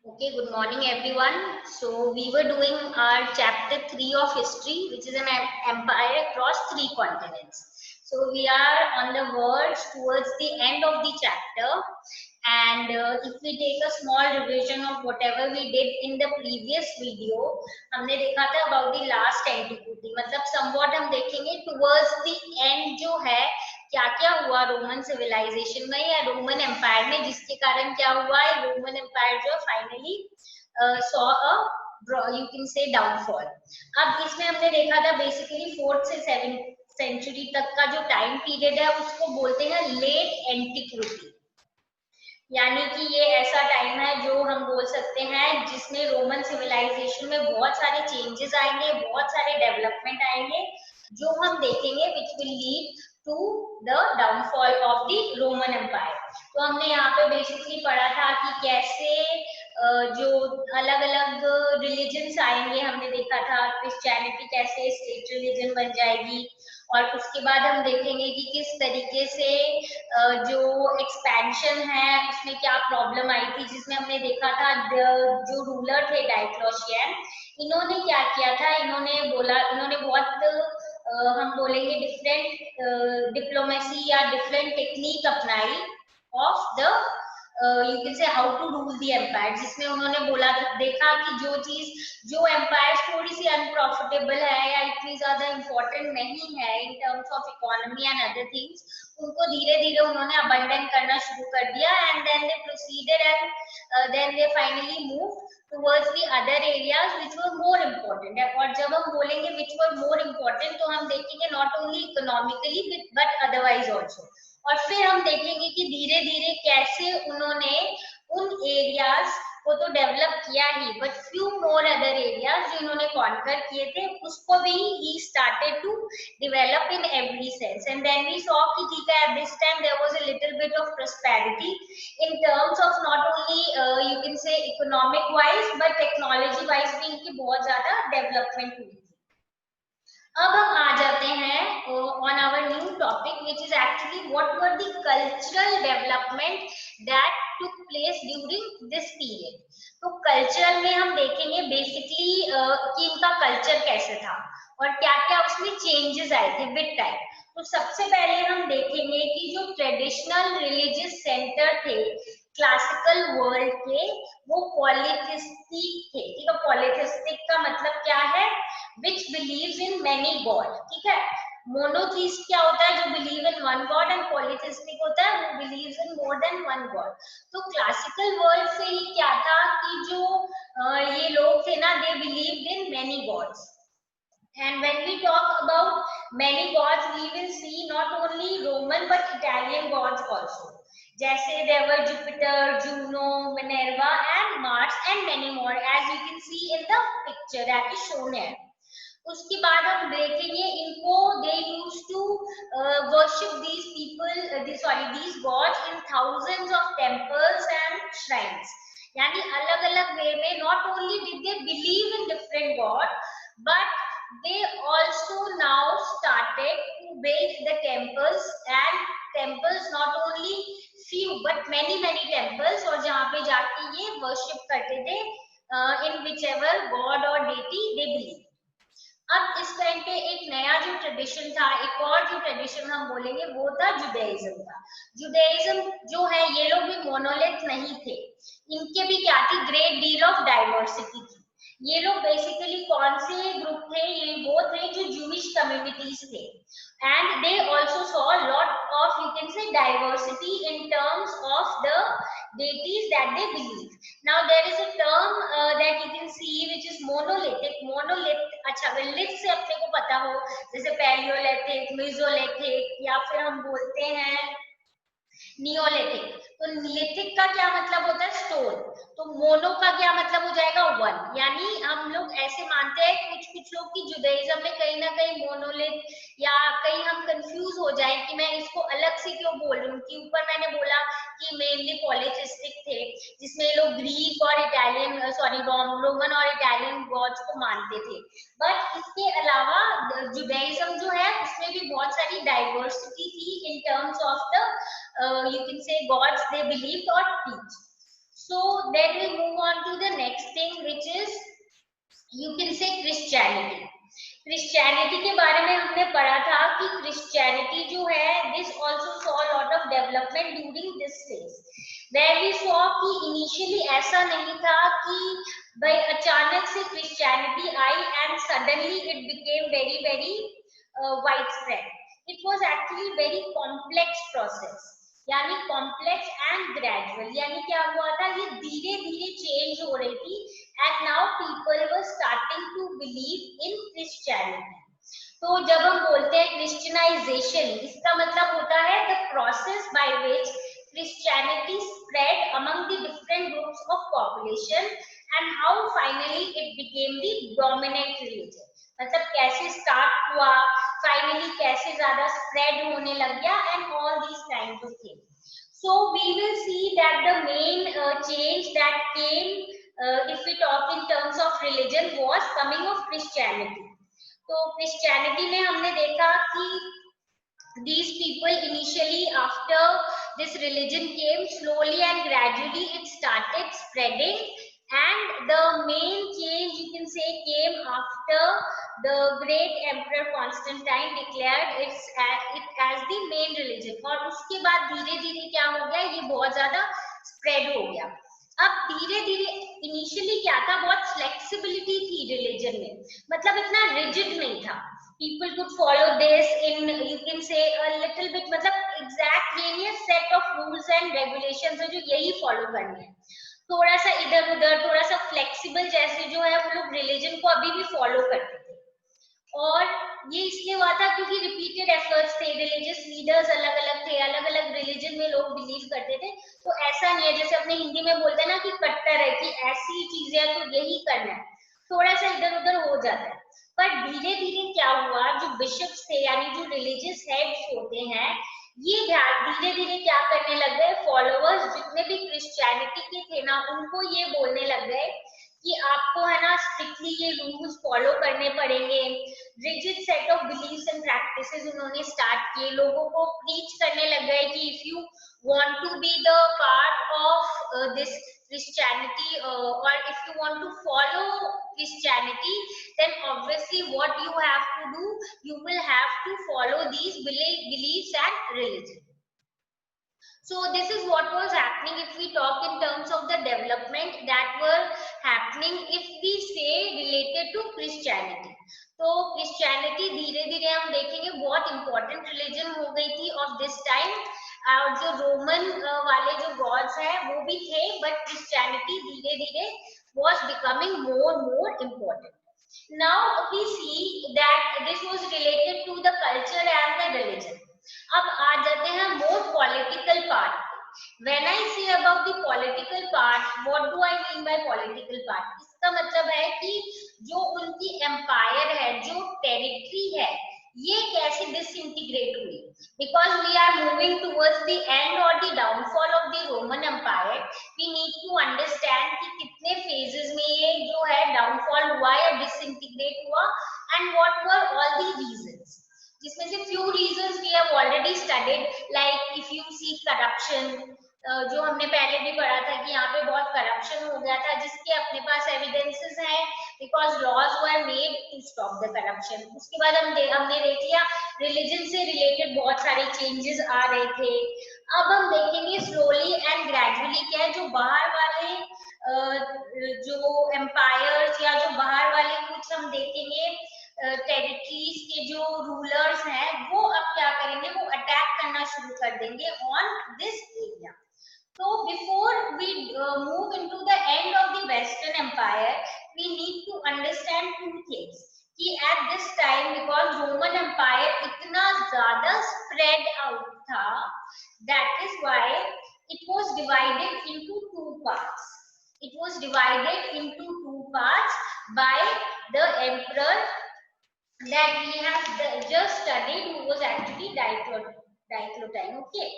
Okay, good morning everyone. So we were doing our chapter 3 of history, which is an empire across three continents. So we are on the verge towards the end of the chapter, and if we take a small revision of whatever we did in the previous video, हमने देखा था about the last antiquity, मतलब somewhat हम देखेंगे towards the end जो है क्या क्या हुआ रोमन सिविलाइजेशन में या रोमन एम्पायर में, जिसके कारण क्या हुआ है रोमन एम्पायर जो finally saw a you can से डाउनफॉल। अब इसमें हमने देखा था बेसिकली 4th से 7th सेंचुरी तक का जो टाइम पीरियड है उसको बोलते हैं लेट एंटिक्विटी, यानी कि ये ऐसा टाइम है जो हम बोल सकते हैं जिसमें रोमन सिविलाइजेशन में बहुत सारे चेंजेस आएंगे, बहुत सारे डेवलपमेंट आएंगे जो हम देखेंगे which will lead to the downfall of the Roman empire. तो हमने यहाँ पे बेसिकली पढ़ा था कि कैसे जो अलग अलग रिलीजन्स आएंगे, हमने देखा था क्रिश्चियनिटी कैसे स्टेट रिलीजन बन जाएगी, और उसके बाद हम देखेंगे कि किस तरीके से जो एक्सपेंशन है उसमें क्या प्रॉब्लम आई थी, जिसमें हमने देखा था जो रूलर थे डायक्लोशियन, इन्होंने क्या किया था, इन्होंने बहुत हम बोलेंगे डिफरेंट डिप्लोमेसी या डिफरेंट टेक्निक अपनाई of the you can say how to rule the empire, जिसमें उन्होंने बोला देखा कि जो एम्पायर थोड़ी सी अनप्रॉफिटेबल है या इतनी ज्यादा इम्पोर्टेंट नहीं है in terms of economy and other things, उनको धीरे धीरे उन्होंने अबंडन करना शुरू कर दिया and then they proceeded and then they finally move towards the other areas which were more important। और जब हम बोलेंगे which were more important तो हम देखेंगे not only economically but otherwise also, और फिर हम देखेंगे कि धीरे धीरे कैसे उन्होंने उन एरियाज को तो डेवलप किया ही but few more other areas जो इन्होंने कॉन्कर किए थे उसको भी ही started to develop in every sense, and then we saw कि ठीक है at this time there was a little bit of prosperity in terms of not only you can say economic wise but technology wise भी इनकी बहुत ज्यादा development हुई। अब हम आ जाते हैं on our new topic which is actually what were the cultural development that took place during this period. तो कल्चर में हम देखेंगे बेसिकली कि इनका कल्चर कैसे था और क्या क्या उसमें चेंजेस आए थे विद टाइम। तो सबसे पहले हम देखेंगे कि जो ट्रेडिशनल रिलीजियस सेंटर थे क्लासिकल वर्ल्ड के, वो पॉलीथिस्टिक थे। ठीक है, पॉलीथिस्टिक का मतलब क्या है, which believes in many god। ठीक है, मोनोथीस्ट क्या होता है, जो believe in one God, and पॉलीथिस्टिक होता है वो believes in more than one God. तो क्लासिकल वर्ल्ड से ही क्या था कि जो ये लोग थे ना, they believed in many God's, and when we talk about many gods we will see not only Roman but Italian gods also, जैसे there were Jupiter, Juno, Minerva and Mars and many more as you can see in the picture that is shown here। उसके बाद हम देखेंगे इनको they used to worship these people these gods in thousands of temples and shrines, यानी अलग अलग वे में not only did they believe in different god but they also now started to build the temples, and temples not only few but many temples, और जहाँ पे जाके ये worship करते थे in whichever god or deity they believe। अब इस time पे एक नया जो ट्रेडिशन था, एक और जो ट्रेडिशन हम बोलेंगे वो था जुडाइज्म का। जुडाइज्म जो है ये लोग भी मोनोलिथ नहीं थे, इनके भी क्या थी, ग्रेट डील ऑफ डाइवर्सिटी थी। ये लोग बेसिकली कौन से ग्रुप थे, ये वो थे जो जूइश कम्युनिटीज थे, and they also saw lot of you can से diversity in terms of the deities that they believe। Now there is a term that you can see which is monolithic। monolith, अच्छा अगर लिथ से अपने को पता हो, जैसे पैलियोलिथिक, मेसोलिथिक, या फिर हम बोलते हैं नियोलिथिक। तो लिथिक का क्या मतलब होता है, स्टोन। तो मोनो का क्या मतलब हो जाएगा, वन। यानी हम लोग ऐसे मानते हैं कुछ लोग की जुडाइज्म में कहीं ना कहीं मोनोलिथ, या कहीं हम कंफ्यूज हो जाए कि मैं इसको अलग से क्यों बोल रही हूँ, कि ऊपर मैंने बोला कि मेनली पॉलीथिस्टिक थे जिसमें लोग ग्रीक और इटालियन रोमन और इटालियन गॉड्स को मानते थे, बट इसके अलावा जुडाइज्म जो है उसमें भी बहुत सारी डाइवर्सिटी थी इन terms of the you can say gods they believed or teach। So then we move on to the next thing, which is you can say Christianity. Christianity के बारे में हमने पढ़ा था कि क्रिश्चियनिटी जो है this also saw lot of development during this phase, where we saw कि इनिशियली ऐसा नहीं था कि भाई अचानक से क्रिश्चियनिटी आई and suddenly it became very very widespread. It was actually very complex process, यानी कॉम्प्लेक्स एंड ग्रेजुअल, यानी क्या हुआ था ये धीरे धीरे चेंज हो रही थी and now people were starting to believe in Christianity. तो जब हम बोलते हैं क्रिश्चियनाइजेशन, इसका मतलब होता है the process by which Christianity spread among the different groups of population and how finally it became the dominant religion. मतलब कैसे स्टार्ट हुआ, फाइनली कैसे ज्यादा स्प्रेड होने लग गया and all these kinds of things. So we will see that the main change that came if we talk in terms of religion was coming of Christianity. तो Christianity में हमने देखा कि these people initially after this religion came slowly and gradually it started spreading, and the main change you can say came after the great emperor Constantine declared it as the main religion. और उसके बाद धीरे धीरे क्या हो गया, ये बहुत ज्यादा स्प्रेड हो गया. अब धीरे धीरे इनिशियली क्या था, बहुत फ्लेक्सिबिलिटी थी रिलीजन में, मतलब इतना रिजिड नहीं था. People could follow this in you can से अ लिटिल बिट, मतलब एग्जैक्ट ये नहीं है set of rules and regulations है जो यही फॉलो करने हैं. थोड़ा सा इधर उधर, थोड़ा सा फ्लेक्सिबल जैसे जो है वो लोग रिलीजन को अभी भी फॉलो करते थे. और ये इसलिए हुआ था क्योंकि रिपीटेड एफर्ट्स थे, रिलीजियस लीडर्स अलग अलग थे, अलग अलग रिलीजन में लोग बिलीव करते थे. तो ऐसा नहीं है जैसे अपने हिंदी में बोलते हैं ना कि कट्टर है कि ऐसी चीजें है तो यही करना है, थोड़ा सा इधर उधर हो जाता है. पर धीरे धीरे क्या हुआ, जो बिशप्स थे यानी जो रिलीजियस हेड्स होते हैं, ये धीरे धीरे क्या करने लग गए, फॉलोअर्स जितने भी क्रिश्चियनिटी के थे ना उनको ये बोलने लग गए कि आपको है ना स्ट्रिक्टली ये रूल्स फॉलो करने पड़ेंगे. Rigid set of beliefs and practices उन्होंने स्टार्ट किए, लोगों को प्रीच करने लग गए कि if you want to be the part of this Christianity or if you want to follow Christianity, then obviously what you have to do, you will have to follow these beliefs and religion. So this is what was happening if we talk in terms of the development that were happening if we say related to Christianity. तो Christianity धीरे धीरे हम देखेंगे बहुत important religion हो गई थी of this time. और जो रोमन वाले जो गॉड्स हैं वो भी थे, बट क्रिश्चियनिटी धीरे धीरे was becoming more important. Now we see that this was related to the culture and the religion. अब आ जाते हैं मोर political part. When I say about the political part, what do I mean by political part? इसका मतलब है कि जो उनकी empire है, जो टेरिटरी है, ये कैसे डिसइंटीग्रेट हुई. Because we are moving towards the end or the downfall of the Roman Empire, we need to understand कि कितने phases में ये जो है downfall हुआ या disintegrate हुआ, and what were all the reasons. जिसमें से few reasons we have already studied, like if you see corruption, जो हमने पहले भी पढ़ा था कि यहाँ पे बहुत करप्शन हो गया था, जिसके अपने पास एविडेंसेस हैं, because laws were made to stop the corruption. उसके बाद हमने देख लिया रिलीजन से रिलेटेड बहुत सारे चेंजेस आ रहे थे. अब हम देखेंगे स्लोली एंड ग्रेजुअली क्या है, जो बाहर वाले जो एम्पायर्स या जो बाहर वाले कुछ हम देखेंगे टेरिटरीज के जो रूलर्स हैं, वो अब क्या करेंगे, वो अटैक करना शुरू कर देंगे on this area. So before we move into the end of the Western Empire, we need to understand two things. कि at this time, because Roman Empire इतना ज़्यादा spread out था, that is why it was divided into two parts. It was divided into two parts by the emperor that we have just studied, who was actually Diocletian. Okay.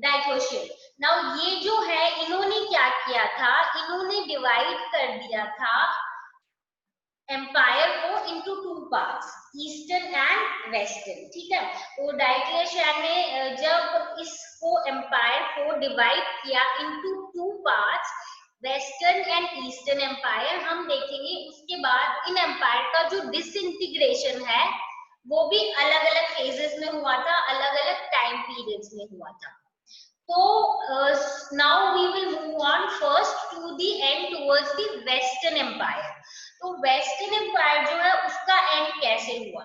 Diocletian. Now ये जो है इन्होंने क्या किया था, इन्होंने divide कर दिया था एम्पायर को into two parts, eastern and western. ठीक है. तो डायोक्लेशियन ने जब इसको एम्पायर को डिवाइड किया into two parts, western and eastern empire हम देखेंगे। उसके बाद इन एम्पायर का जो डिसइंटीग्रेशन है वो भी अलग अलग फेजेस में हुआ था, अलग अलग टाइम पीरियड्स में हुआ था। So now we will move on first to the end towards the Western Empire. तो वेस्टर्न एम्पायर जो है उसका एंड कैसे हुआ?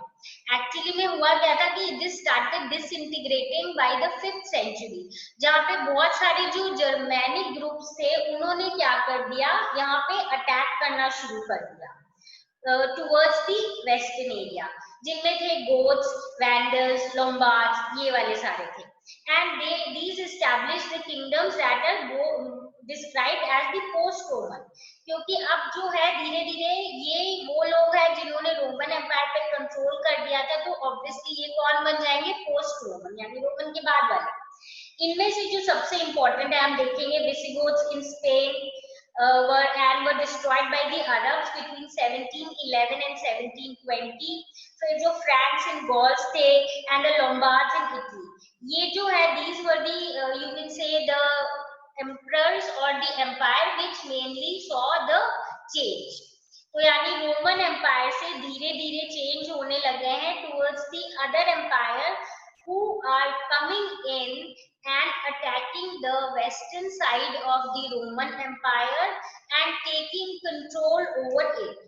एक्चुअली में हुआ क्या था कि this started disintegrating by the 5th century, जहाँ पे बहुत सारे जो जर्मैनिक ग्रुप्स थे उन्होंने क्या कर दिया, यहाँ पे अटैक करना शुरू कर दिया टुवर्ड्स दी वेस्टर्न एरिया, जिनमें थे गोथ्स, वैंडल्स, लोम्बार्ड्स, ये वाले सारे थे। And they these established the kingdoms that are described as the post Roman, क्योंकि अब जो है धीरे धीरे ये वो लोग हैं जिन्होंने रोमन एम्पायर पे कंट्रोल कर दिया था, तो ऑब्वियसली ये कौन बन जाएंगे, पोस्ट रोमन, यानी रोमन के बाद वाले। इनमें से जो सबसे इंपॉर्टेंट है हम देखेंगे, Visigoths in Spain were destroyed by the Arabs between 1711 and 1720. फिर जो फ्रांस इन गॉल्स थे and the Lombards in Italy, ये जो है these were the you can say the emperors or the empire which mainly saw the change. तो यानी Roman empire से धीरे धीरे चेंज होने लगे हैं towards the other empire who are coming in and attacking the western side of the Roman Empire and taking control over it.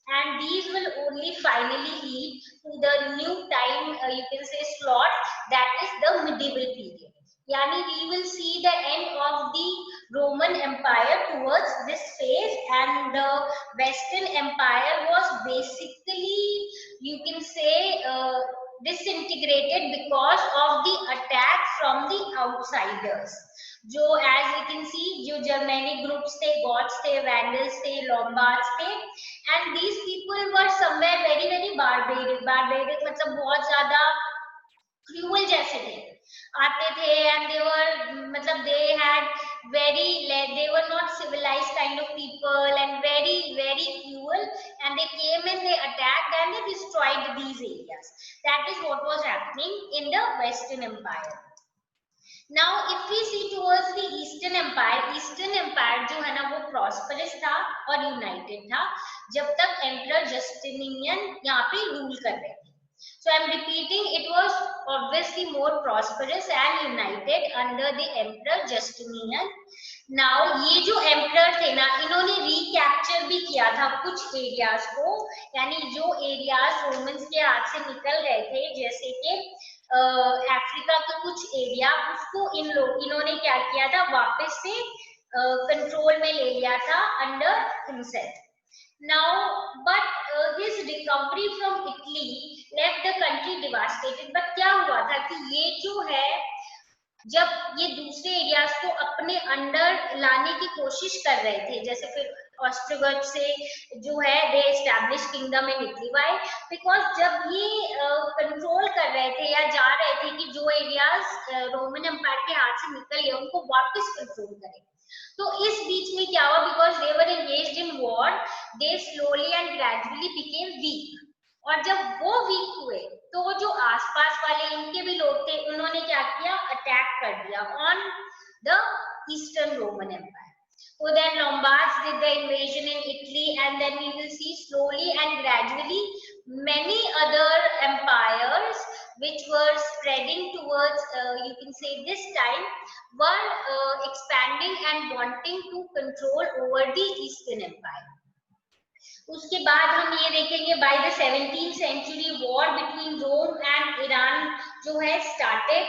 And these will only finally lead to the new time, you can say slot, that is the medieval period. Yani we will see the end of the Roman Empire towards this phase, and the Western Empire was basically, you can say, disintegrated because of the attack from the outsiders. जो as you can see जो Germanic groups थे, Goths थे, Vandals थे, Lombards थे, and these people were somewhere very very barbaric मतलब बहुत ज्यादा cruel जैसे थे, आते थे and they were मतलब they were not civilized kind of people and very very cruel, and they came and they attacked and they destroyed these areas. That is what was happening in the Western Empire. Now if we see towards the Eastern Empire जो है ना वो prosperous था और united था जब तक Emperor Justinian यहाँ पे रूल कर रहे थे. So I am repeating, it was obviously more prosperous and united under the Emperor Justinian. Now ये जो Emperor थे ना, इन्होंने recapture भी किया था कुछ areas को, यानी जो areas Romans के हाथ से निकल गए थे, जैसे कि अफ्रीका का कुछ एरिया, उसको इन्होंने क्या किया था, वापस से कंट्रोल में ले लिया था under himself. Now, but his recovery from Italy left the country devastated. But क्या हुआ था कि ये जो है, जब ये दूसरे एरियाज को अपने अंडर लाने की कोशिश कर रहे थे, जैसे फिर ऑस्ट्रोगथ से जो है they establish kingdom in Italy. Why? Because जब ये कंट्रोल कर रहे थे या जा रहे थे कि जो एरियाज रोमन एम्पायर के हाथ से निकल गए उनको वापस कंट्रोल करें, तो इस बीच में क्या हुआ, because they were engaged in war, they slowly and gradually became week. और जब वो वीक हुए तो वो जो आसपास वाले इनके भी लोग थे उन्होंने क्या किया, अटैक कर दिया on the eastern Roman empire. So then Lombards did the invasion in Italy, and then we will see slowly and gradually many other empires which were spreading towards you can say this time were expanding and wanting to control over the Eastern Empire. उसके बाद हम ये देखेंगे by the 17th century war between Rome and Iran जो है started,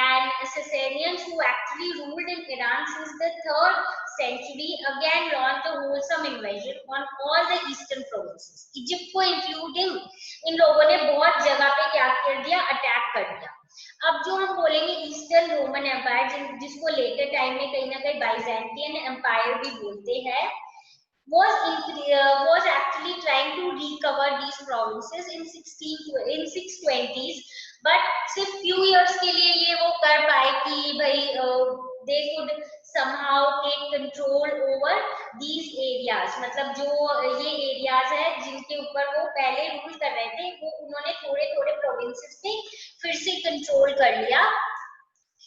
and Sasanians who actually ruled in Iran since the 3rd century again launched a wholesome invasion on all the eastern provinces. Egypt को including इन लोगों ने बहुत जगह पे क्या कर दिया, अटैक कर दिया. अब जो हम बोलेंगे ईस्टर्न रोमन एम्पायर, जिसको लेटर टाइम में कहीं ना कहीं बाइजेंटियन एम्पायर भी बोलते हैं, was actually trying to recover these provinces in 620s, but सिर्फ few years के लिए ये वो कर पाए कि भाई they could somehow take control over these areas. मतलब जो ये areas है जिनके ऊपर वो पहले रूल कर रहे थे, वो उन्होंने थोड़े थोड़े provinces पे फिर से कंट्रोल कर लिया.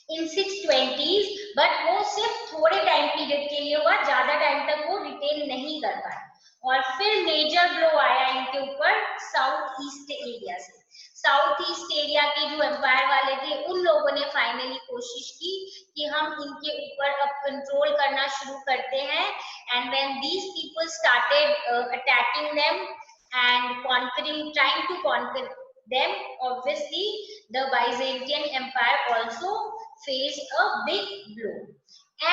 इन 620s, बट वो सिर्फ थोड़े टाइम पीरियड के लिए हुआ, ज्यादा टाइम तक वो रिटेन नहीं कर पाए। और फिर मेजर ब्लो आया इनके ऊपर साउथ ईस्ट एरिया से। साउथ ईस्ट एरिया के जो एम्पायर वाले थे उन लोगों ने फाइनली कोशिश की कि हम इनके ऊपर अब कंट्रोल करना शुरू करते हैं। And when these people started attacking them and conquering, trying to conquer them, obviously the Byzantine Empire also faced a big blow.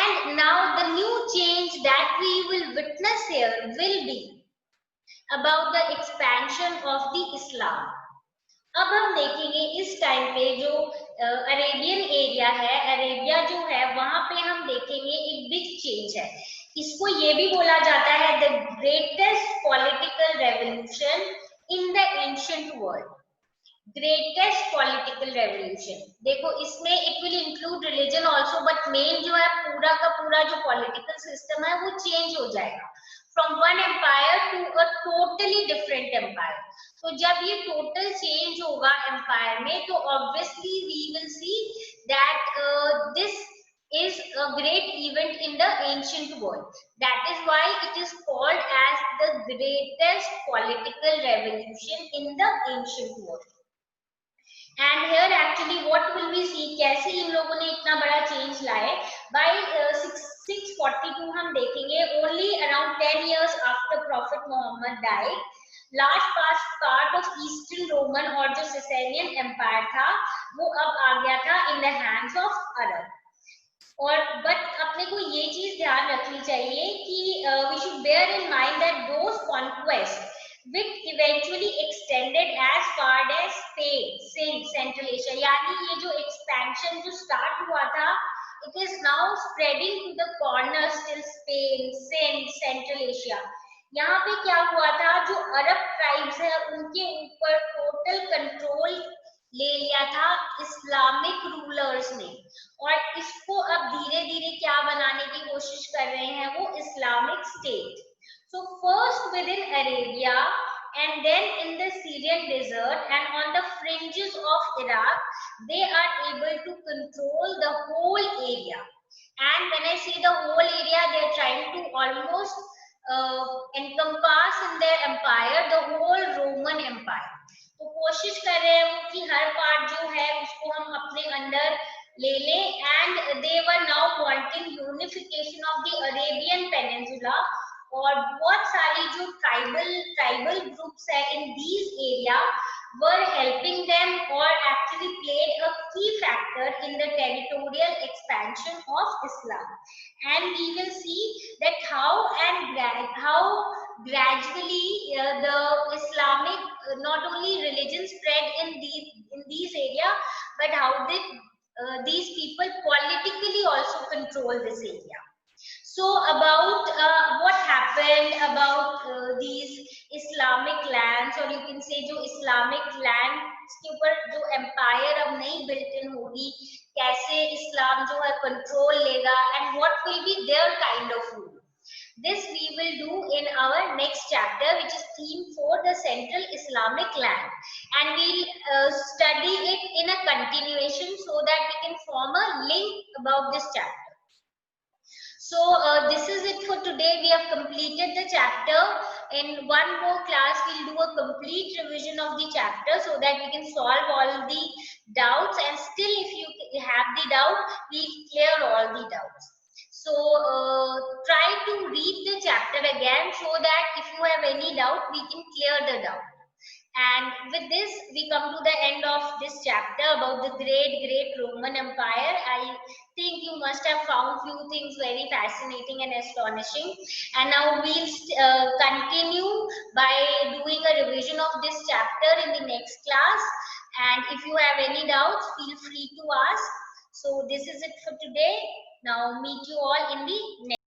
And now the new change that we will witness here will be about the expansion of the Islam. अब हम देखेंगे इस time पे जो Arabian area है, Arabia जो है वहां पे हम देखेंगे एक बिग चेंज है। इसको ये भी बोला जाता है the greatest political revolution in the ancient world. Greatest political revolution, देखो इसमें it will include religion also, but main जो है पूरा का पूरा जो पॉलिटिकल सिस्टम है वो चेंज हो जाएगा from one empire to a totally different empire. तो जब ये टोटल चेंज होगा एम्पायर में, तो obviously we will see that this is a great event in the ancient world. That is why it is called as the greatest political revolution in the ancient world. And here actually what will we see, कैसे इन लोगों ने इतना बड़ा change लाए। by 642 हम देखेंगे, only around 10 years after Prophet Muhammad died, large part of Eastern Roman और जो Sasanian Empire था वो अब आ गया था in the hands of Arab। और बट अपने को ये चीज ध्यान रखनी चाहिए कि we should bear in mind that those conquest which eventually extended as far as Spain, Central Asia, यानी ये जो expansion जो start हुआ था, it is now spreading to the corners till Spain, Central Asia। यहाँ पे क्या हुआ था, जो अरब ट्राइब्स है उनके ऊपर टोटल कंट्रोल ले लिया था इस्लामिक रूलर्स ने, और इसको अब धीरे धीरे क्या बनाने की कोशिश कर रहे हैं, वो Islamic state. So first within Arabia and then in the Syrian desert and on the fringes of Iraq, they are able to control the whole area. And when I say the whole area, they are trying to almost encompass in their empire the whole Roman Empire. तो कोशिश कर रहे हैं वो कि हर part जो है उसको हम अपने अंदर ले लें। And they were now wanting unification of the Arabian peninsula, और बहुत सारी जो ट्राइबल ग्रुप्स है in these area were helping them और actually played a key factor in the territorial expansion of Islam. And we will see that how gradually the Islamic not only religion spread in these area, but how did these people politically also control this area. So about what happened about these Islamic lands, or you can say जो Islamic lands के ऊपर जो empire अब नहीं built in होगी, कैसे इस्लाम जो है control लेगा, and what will be their kind of rule. This we will do in our next chapter, which is theme for the Central Islamic land, and we'll study it in a continuation so that we can form a link about this chapter. So this is it for today. We have completed the chapter. In one more class, we'll do a complete revision of the chapter so that we can solve all the doubts. And still, if you have the doubt, we'll clear all the doubts. So try to read the chapter again so that if you have any doubt, we can clear the doubt. And with this, we come to the end of this chapter about the great Roman Empire. I think you must have found few things very fascinating and astonishing. And now we'll continue by doing a revision of this chapter in the next class. And if you have any doubts, feel free to ask. So this is it for today. Now meet you all in the next